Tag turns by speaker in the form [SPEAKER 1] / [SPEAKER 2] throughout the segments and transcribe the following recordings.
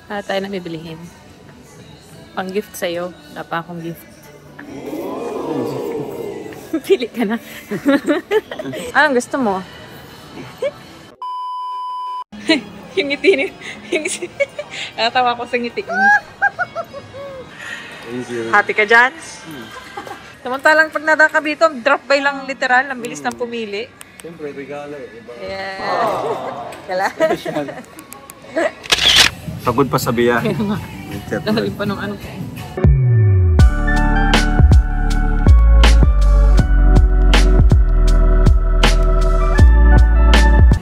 [SPEAKER 1] Tayo na bibilihin. Pang gift sa'yo. Wala pa akong gift. Pili ka na. Anong gusto mo? Yung ngiti niya. Natawa ko sa ngiti niya. Happy ka dyan? Samantalang pag nadaka dito, drop by lang literal. Ang bilis ng pumili.
[SPEAKER 2] Siyempre, regalo eh.
[SPEAKER 1] Yeah. Kala?
[SPEAKER 2] Pagod pa sa biyahe.
[SPEAKER 1] Dahil pa nung ano.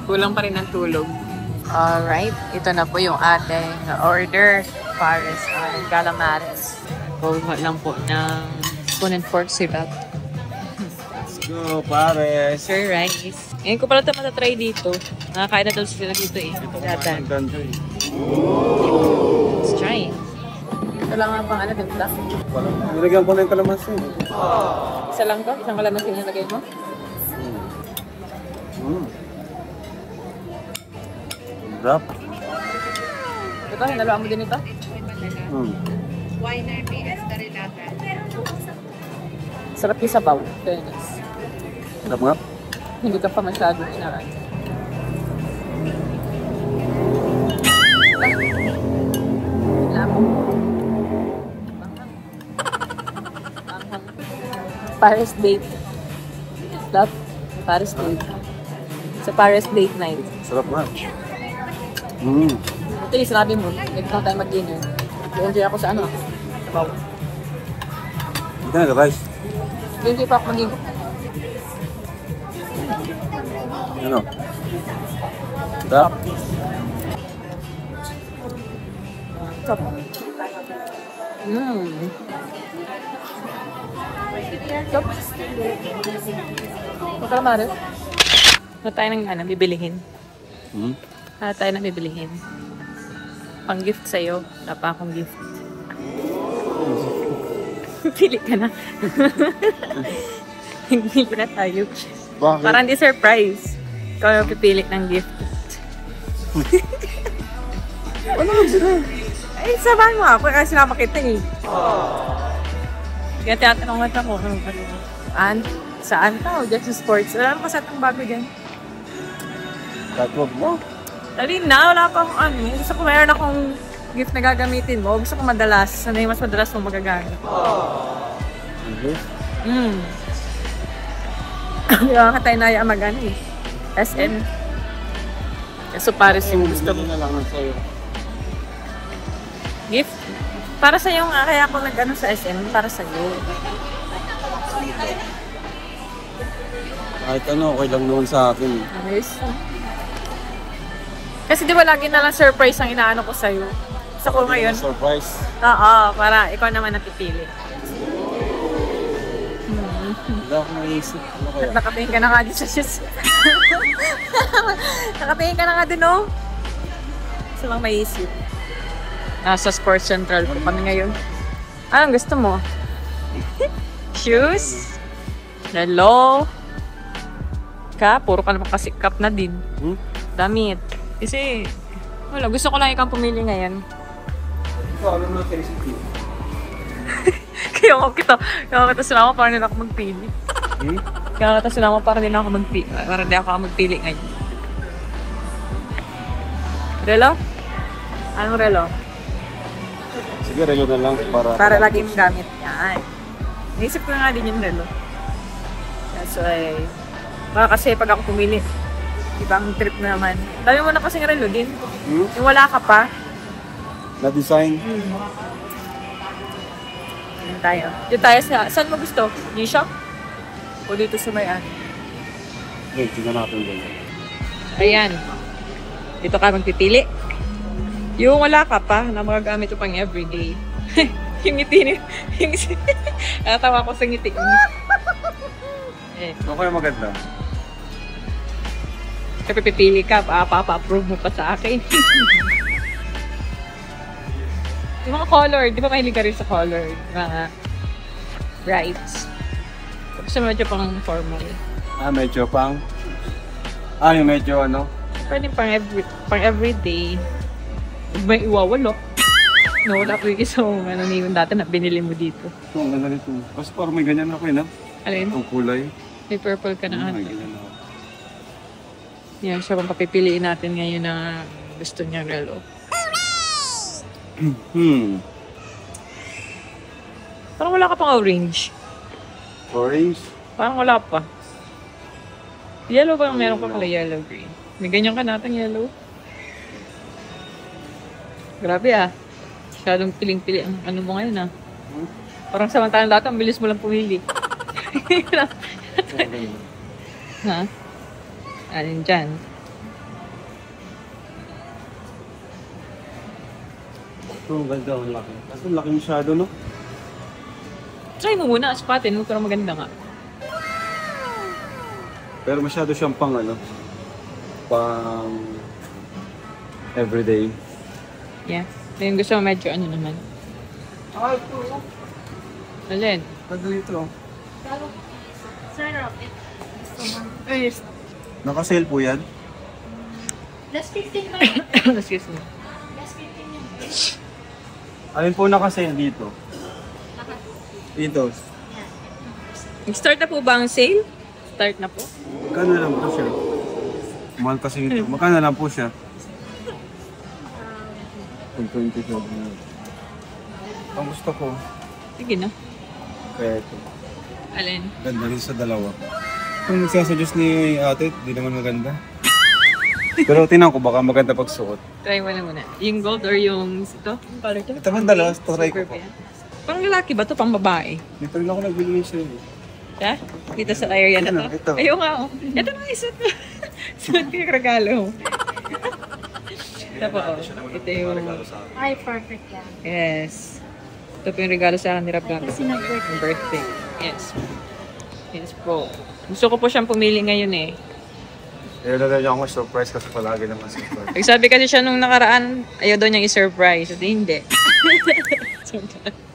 [SPEAKER 1] Kulang pa rin ang tulog. Alright, ito na po yung ating order. Pares and calamares. Kuha lang po ng spoon and fork syrup.
[SPEAKER 2] Let's go, pares!
[SPEAKER 1] Sir rice. Ngayon ko pala ito matatry dito. Nakakain na daw sila dito eh. Datan. Let's try. Ito lang ang pang ano din lang.
[SPEAKER 2] Nilagyan ko na yung kalamansi.
[SPEAKER 1] Isa lang to? Isang kalamansi yung nilagay mo?
[SPEAKER 2] Drop.
[SPEAKER 1] Ito, hinaluan mo din ito?
[SPEAKER 3] Winer PS Darilata.
[SPEAKER 1] Sarap yung sabaw. Fairness.
[SPEAKER 2] Drop nga?
[SPEAKER 1] Hindi ka pa masyadong inaran. Paris date. Love? Paris date. Sa Paris date night.
[SPEAKER 2] Sarap nga.
[SPEAKER 1] Ito yung sinabi mo, nagkakang tayo mag-dinner. I-enjoy ako sa ano? Sabaw.
[SPEAKER 2] Hindi ka nag-rice.
[SPEAKER 1] I-enjoy pa ako mag-dinner.
[SPEAKER 2] Ano? Drop?
[SPEAKER 1] Stop. Stop. Magkalamares. Ano tayo ng ano, bibilihin? Tayo na bibilihin. Pang gift sa'yo. Wala pa akong gift. Pili ka na. Pili na tayo.
[SPEAKER 2] Bakit?
[SPEAKER 1] Parang di surprise. Ikaw yung pipili ng gift.
[SPEAKER 2] Ano nga sila?
[SPEAKER 1] Ay, sabahan mo ako kasi sinama kita eh. Kaya tinatanungan ako. Saan ka? O dyan sa sports. Wala naman kasatang bago dyan.
[SPEAKER 2] Kahit wag mo.
[SPEAKER 1] Dali na, wala pa akong ano. Gusto ko mayroon akong gift na gagamitin mo. Gusto ko madalas. Sana yung mas madalas mong magagamit. Hindi ka tayo na yung mag-ano eh. SM. So, Paris yung gusto mo.
[SPEAKER 2] na lang sa'yo.
[SPEAKER 1] Gift? Para sa'yo nga. Kaya ako nag-ano sa SM. Para sa'yo.
[SPEAKER 2] Kahit ano, okay lang naman sa akin.
[SPEAKER 1] Nice. Kasi di ba lagi na lang surprise ang inaano ko sa'yo. Gusto ko ngayon.
[SPEAKER 2] Surprise.
[SPEAKER 1] Oo, para ikaw naman napipili.
[SPEAKER 2] Hindi ako naisip. Ano kaya?
[SPEAKER 1] Nakatingin ka na nga din sa shoes. Nakatingin ka na nga din, no? Gusto lang maisip. Nasa Sports Central po kami ngayon. Anong gusto mo? Shoes? Relo? Puro ka naman kasi cup na din. Damit. Kasi, wala. Gusto ko lang ikaw pumili ngayon.
[SPEAKER 2] Ito, alam mo na recipe.
[SPEAKER 1] Kaya kita sinama para din ako magpili. Kaya kita sinama para din ako magpili. Para din ako magpili ngayon. Relo? Anong relo?
[SPEAKER 2] Sige, relo na lang
[SPEAKER 1] Para lagi mong gamit. Yan. Naisip ko nga din yung relo. That's why, baka kasi pag ako pumili, ibang trip na naman. Dami mo na kasing relo din. Yung wala ka pa.
[SPEAKER 2] Na-design?
[SPEAKER 1] Yan tayo. Dito tayo sa, saan mo gusto? New shop? O dito sa may ano?
[SPEAKER 2] Okay, tingnan natin doon.
[SPEAKER 1] Ayan. Dito ka magpipili. Yung wala ka pa, na magagamit ko pang everyday. Yung ngiti niya. Natawa ko sa ngiti niya.
[SPEAKER 2] Okay, maganda.
[SPEAKER 1] Kapag pipili ka, pa-approve mo pa sa akin. Yung mga color, di ba mahilig ka rin sa color? Mga brights. Gusto mo medyo pang formal.
[SPEAKER 2] Medyo pang... yung medyo ano?
[SPEAKER 1] Pwede pang everyday. May iwawalo. Nawala po yung isang ano niyon dati na binili mo dito.
[SPEAKER 2] Ito, ang ganda nito. Kasi parang may ganyan ako na.
[SPEAKER 1] Alin?
[SPEAKER 2] Itong kulay.
[SPEAKER 1] May purple ka na
[SPEAKER 2] May
[SPEAKER 1] ata.
[SPEAKER 2] ganyan ako.
[SPEAKER 1] Yan siya kung papipiliin natin ngayon na gusto niyang relo. Parang wala ka pang orange.
[SPEAKER 2] Orange.
[SPEAKER 1] Parang wala pa. Yellow ba? Meron pa pala yellow green. May ganyan ka natin yellow. Grabe ah. Masyadong piling-pili ang ano mo ngayon ah. Parang samantalang dati, ang bilis mo lang pumili. Ha? Alin dyan?
[SPEAKER 2] Ito, ang ganda. Ang laki. Kasi laki masyado, no?
[SPEAKER 1] Try mo muna, aspatin mo, pero maganda nga.
[SPEAKER 2] Pero masyado siyang pang ano. Pang everyday.
[SPEAKER 1] Yeah. Yung gusto mo medyo ano naman.
[SPEAKER 2] Ito.
[SPEAKER 1] Alin?
[SPEAKER 2] Ganda ito.
[SPEAKER 1] Ay,
[SPEAKER 2] Naka-sale po yan?
[SPEAKER 3] Last 15 ba?
[SPEAKER 1] excuse me.
[SPEAKER 3] Last 15 yun.
[SPEAKER 2] Alin po naka-sale dito? Dito.
[SPEAKER 1] Start na po ba ang sale? Start na po.
[SPEAKER 2] Magkano lang po siya? Mahal kasi ito. Magkano lang po siya? 20 na. Ang gusto ko.
[SPEAKER 1] Sige na.
[SPEAKER 2] Kaya ito.
[SPEAKER 1] Alin?
[SPEAKER 2] Ganda rin sa dalawa. Kung nagsasuggest ni ate, di naman maganda. Pero tinan ko, baka maganda pagsuot.
[SPEAKER 1] Try mo na muna. Yung gold or yung ito? Yung color to?
[SPEAKER 2] Ito man dalawa, try ko po.
[SPEAKER 1] Pang lalaki ba to? Pang babae?
[SPEAKER 2] Dito rin ako nagbili siya.
[SPEAKER 1] Ha? Dito sa area na to?
[SPEAKER 2] Ito.
[SPEAKER 1] Ayaw nga oh. Ito na isot mo. Suot ko yung regalo. Ito po oh. Ito yung...
[SPEAKER 3] Ay, perfect yan.
[SPEAKER 1] Yes. Ito po yung regalo sa akin ni Rab Gabi.
[SPEAKER 3] Kasi nag-birthday.
[SPEAKER 1] Yung birthday. Yes. Yes po. Gusto ko po siyang pumili ngayon eh.
[SPEAKER 2] Ayaw na lang ako surprise kasi palagi naman surprise.
[SPEAKER 1] Nagsabi kasi siya nung nakaraan, ayaw daw niyang i-surprise. At hindi.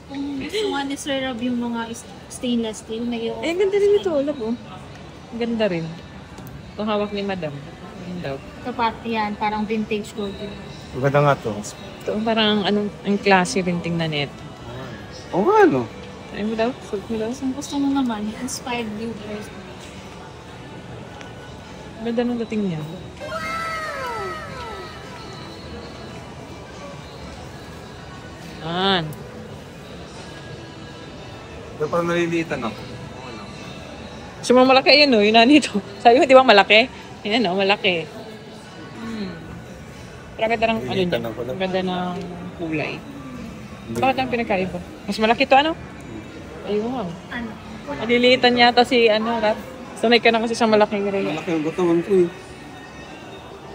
[SPEAKER 3] Kung gusto nga ni Sir Rob yung mga stainless steel, may
[SPEAKER 1] Ay, ang ganda rin ito. Wala po. Ang ganda rin. Itong hawak ni Madam. Ayun daw.
[SPEAKER 3] tapat yan, parang vintage gold.
[SPEAKER 2] Maganda nga to.
[SPEAKER 1] Ito parang anong ang klase rin tingnan nito.
[SPEAKER 2] Oo nga, no?
[SPEAKER 1] Try mo daw? Suot mo daw?
[SPEAKER 3] Kung gusto mo naman, inspired you first.
[SPEAKER 1] Ganda ng dating niya. Yan.
[SPEAKER 2] Pero parang naliliitan ako.
[SPEAKER 1] So, malaki yun, no? Yun na nito. Sabi mo, di ba malaki? Yan, no? Malaki. Pero ang ganda ng, ano niya? Ang ganda ng kulay. Bakit ang pinagkaiba? Mas malaki to, ano? Ayun nga.
[SPEAKER 3] Ano?
[SPEAKER 1] Maliliitan yata si, ano, Rap. Sanay ka na kasi sa malaking rin.
[SPEAKER 2] Malaki ang gutawan ko eh.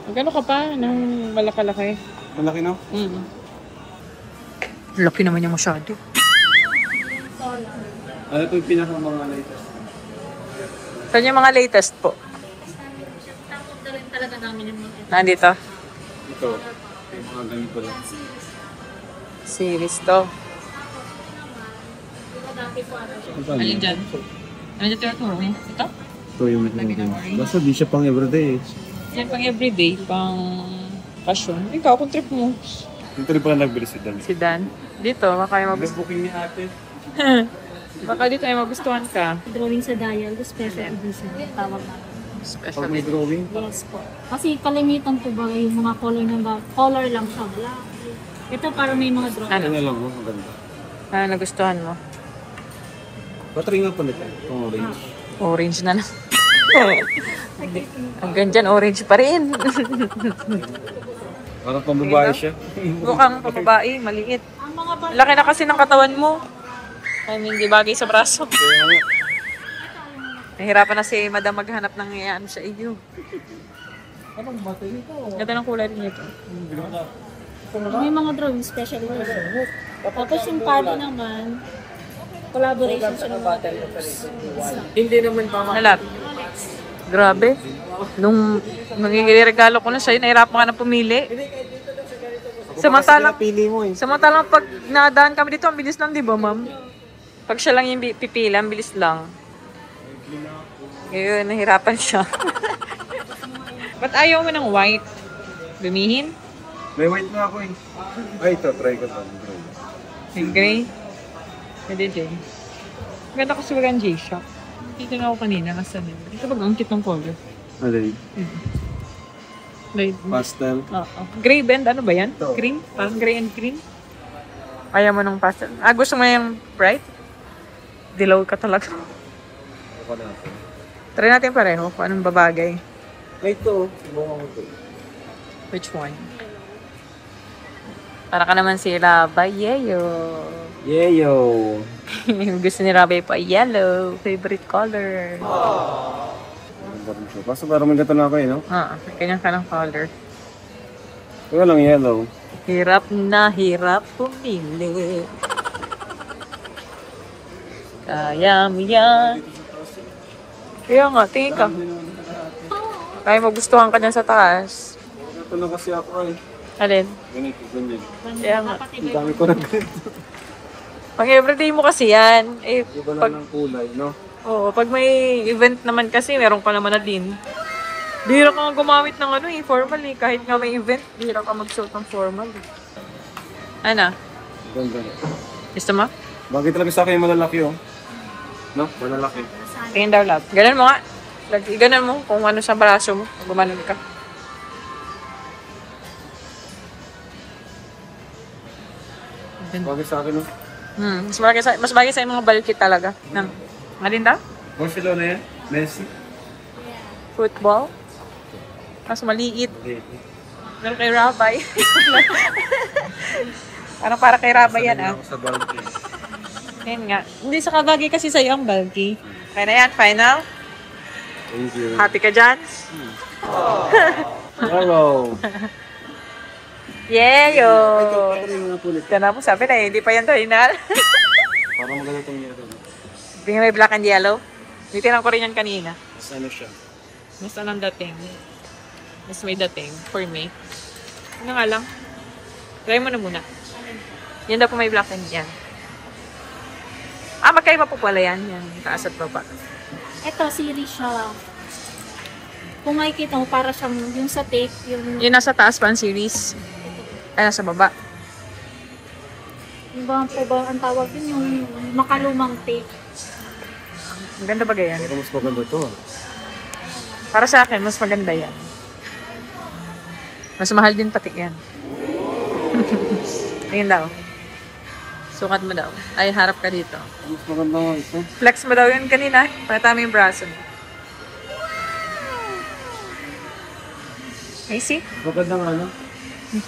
[SPEAKER 1] Magkano ka pa ng malaki-laki?
[SPEAKER 2] Malaki na?
[SPEAKER 1] Laki naman niya masyado.
[SPEAKER 2] Ano ito yung pinaka mga latest?
[SPEAKER 1] Saan yung mga latest po?
[SPEAKER 3] Tapos na rin talaga namin yung mga
[SPEAKER 1] Nandito?
[SPEAKER 2] Ito. Yung mga ganito lang.
[SPEAKER 1] Series to.
[SPEAKER 3] dati po ano siya.
[SPEAKER 1] Alin dyan? Ano dyan tinaturo mo? Ito?
[SPEAKER 2] Ito yung medyo. Basta di siya pang everyday eh.
[SPEAKER 1] Yan pang everyday, pang fashion. Ikaw, kung trip mo.
[SPEAKER 2] Dito rin pala nagbili si Dan.
[SPEAKER 1] Si Dan. Dito, baka yung magustuhan.
[SPEAKER 2] Booking ni ate.
[SPEAKER 1] Baka dito ay magustuhan ka.
[SPEAKER 3] Drawing sa dial, special edition. Tawag namin.
[SPEAKER 1] Special
[SPEAKER 2] Pag may
[SPEAKER 1] edition.
[SPEAKER 2] drawing.
[SPEAKER 3] Yes po. Kasi kalimitan po ba yung mga color ng color lang siya. Wala. Ito para may mga drawing.
[SPEAKER 1] Ano?
[SPEAKER 2] Ano lang, oh, maganda.
[SPEAKER 1] Ano nagustuhan mo?
[SPEAKER 2] Battery nga pala ito. Itong orange.
[SPEAKER 1] Orange na lang. Hanggang dyan, orange pa rin.
[SPEAKER 2] Parang pambabae siya.
[SPEAKER 1] Mukhang pababae, maliit.
[SPEAKER 3] Ang mga ba-
[SPEAKER 1] Laki na kasi ng katawan mo. I mean, di bagay sa braso.
[SPEAKER 2] Kaya nga.
[SPEAKER 1] Nahirapan na si Madam maghanap ng ano sa iyo.
[SPEAKER 2] Anong battery ito?
[SPEAKER 1] Ganda ng kulay rin ito.
[SPEAKER 3] may mga drawing special edition. Tapos yung party naman, collaboration siya ng mga
[SPEAKER 2] Hindi naman tama.
[SPEAKER 1] Nalat. Grabe. Nung nangiregalo ko na sa'yo, nahirapan ka na pumili. Samantalang,
[SPEAKER 2] Pili mo eh.
[SPEAKER 1] samantalang pag nadaan kami dito, ang bilis lang, di ba, ma'am? Pag siya lang yung pipila, ang bilis lang. Ngayon, nahirapan siya. Ba't ayaw mo ng white? Lumihin?
[SPEAKER 2] May white na ako eh. Ay, ito. Try ko ito.
[SPEAKER 1] Yung gray. Pwede din. Ganda ko sa wagang J-Shock. Dito na ako kanina. Kasi ito ba ang cute ng color?
[SPEAKER 2] Ano yun?
[SPEAKER 1] Light.
[SPEAKER 2] Pastel.
[SPEAKER 1] Oo. Gray band, ano ba yan? Cream? Parang gray and cream? Ayaw mo nung pastel. Gusto mo yung bright? Dilaw ka talaga.
[SPEAKER 2] Ako natin.
[SPEAKER 1] Try natin pareho kung anong babagay.
[SPEAKER 2] Ito. Subukan ko ito.
[SPEAKER 1] Which one? Para ka naman si Rabay Yeyo.
[SPEAKER 2] Yeyo.
[SPEAKER 1] Gusto ni Rabay pa yellow. Favorite color.
[SPEAKER 2] Ganda rin siya. Kaso parang may gato na ako eh, no?
[SPEAKER 1] May kanyang ka ng color.
[SPEAKER 2] Kaya lang yellow.
[SPEAKER 1] Hirap na hirap pumili. Kaya mo yan. Kaya nga, tingin ka. Kaya magustuhan ka dyan sa taas.
[SPEAKER 2] Gato na kasi ako eh.
[SPEAKER 1] Alin?
[SPEAKER 2] Ganito, ganyan.
[SPEAKER 1] Kaya nga.
[SPEAKER 2] Ang dami ko na ganito.
[SPEAKER 1] Pag everyday mo kasi yan.
[SPEAKER 2] Iba lang ng kulay, no?
[SPEAKER 1] Oo, pag may event naman kasi, meron ka naman na din. Bihira ka nga gumamit ng formal eh. Kahit nga may event, bihira ka magsuot ng formal eh. Ano?
[SPEAKER 2] Ganda.
[SPEAKER 1] Gusto mo?
[SPEAKER 2] Bagay talaga sa akin yung malalaki, oh. No? Malalaki.
[SPEAKER 1] Tingin daw love. Ganun mo nga. Ganun mo kung ano sa braso mo. Gumanon ka.
[SPEAKER 2] Bagay sa akin, oh.
[SPEAKER 1] Mas bagay sa mga bulky talaga. Alin daw?
[SPEAKER 2] Barcelona yan? Messi?
[SPEAKER 1] Football? Mas maliit. Pero kay Rabay. Parang para kay Rabay yan,
[SPEAKER 2] Ako sa bulky.
[SPEAKER 1] Yan nga. Hindi sa kabagay kasi sa'yo ang bulky. Kaya na yan, final.
[SPEAKER 2] Thank you.
[SPEAKER 1] Happy ka dyan?
[SPEAKER 2] Hello.
[SPEAKER 1] Yeyo!
[SPEAKER 2] Ito yung mga pulit.
[SPEAKER 1] Yan na po, sabi na hindi pa yan final.
[SPEAKER 2] Parang maganda itong yellow.
[SPEAKER 1] Tingnan may black and yellow. Titinan ko rin yan kanina.
[SPEAKER 2] Mas ano siya?
[SPEAKER 1] Mas anong dating. Mas may dating for me. Ano nga lang. Try mo na muna. Yan daw po may black and yan. Magkaiba po pala yan. Yan, taas at baba.
[SPEAKER 3] Ito, series siya. Kung makikita mo, para siyang yung sa tape, yung
[SPEAKER 1] Yung nasa taas pa ang series. Ay, nasa baba.
[SPEAKER 3] yung ba po ba ang tawag yun, yung makalumang tape.
[SPEAKER 1] Ang ganda ba ganyan?
[SPEAKER 2] Pero mas maganda ito, ah.
[SPEAKER 1] Para sa akin, mas maganda yan. Mas mahal din pati yan. Ayun daw. Sukat mo daw. Ay, harap ka dito.
[SPEAKER 2] Mas maganda nga ito.
[SPEAKER 1] Flex mo daw yun kanina. Pakita mo yung braso mo. Ay, see?
[SPEAKER 2] Maganda nga, no?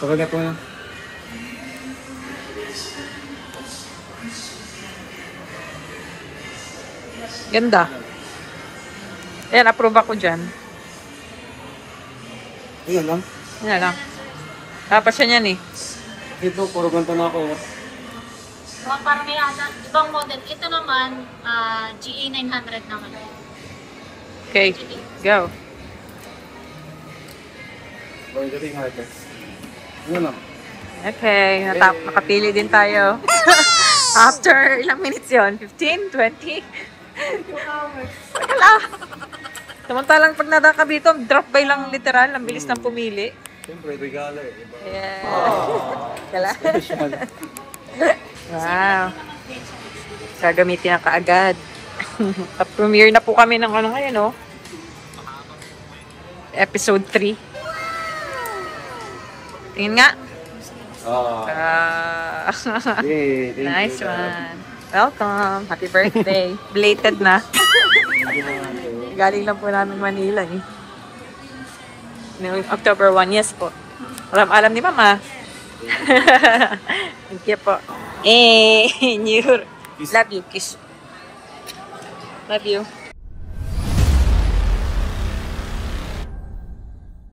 [SPEAKER 2] Maganda ito na.
[SPEAKER 1] Ganda. Ayan, approve ako dyan.
[SPEAKER 2] Ayan lang.
[SPEAKER 1] Yan lang. Tapos yan yan eh.
[SPEAKER 2] Ito, puro ganito na ako.
[SPEAKER 3] Parang may ibang model. Ito naman, GA 900 naman.
[SPEAKER 1] Okay, go.
[SPEAKER 2] Bagay gating nga ito. Ano lang?
[SPEAKER 1] Okay, nakapili din tayo. After ilang minutes yon? 15? 20?
[SPEAKER 3] 2 hours.
[SPEAKER 1] Wala. Samantalang pag nadaka dito, drop by lang literal. Ang bilis ng pumili.
[SPEAKER 2] Siyempre, regalo eh. Diba?
[SPEAKER 1] Yeah. Kala? Wow. Gagamitin na kaagad. Premiere na po kami ng ano ngayon, no? Episode 3. Tingin nga.
[SPEAKER 2] Yay, thank
[SPEAKER 1] Nice
[SPEAKER 2] you.
[SPEAKER 1] one. Welcome. Happy birthday. Belated na. Galing lang po namin Manila eh. Noong October 1, yes po. Alam ni Mama. Thank you po. New. Love you. Kiss. Love you.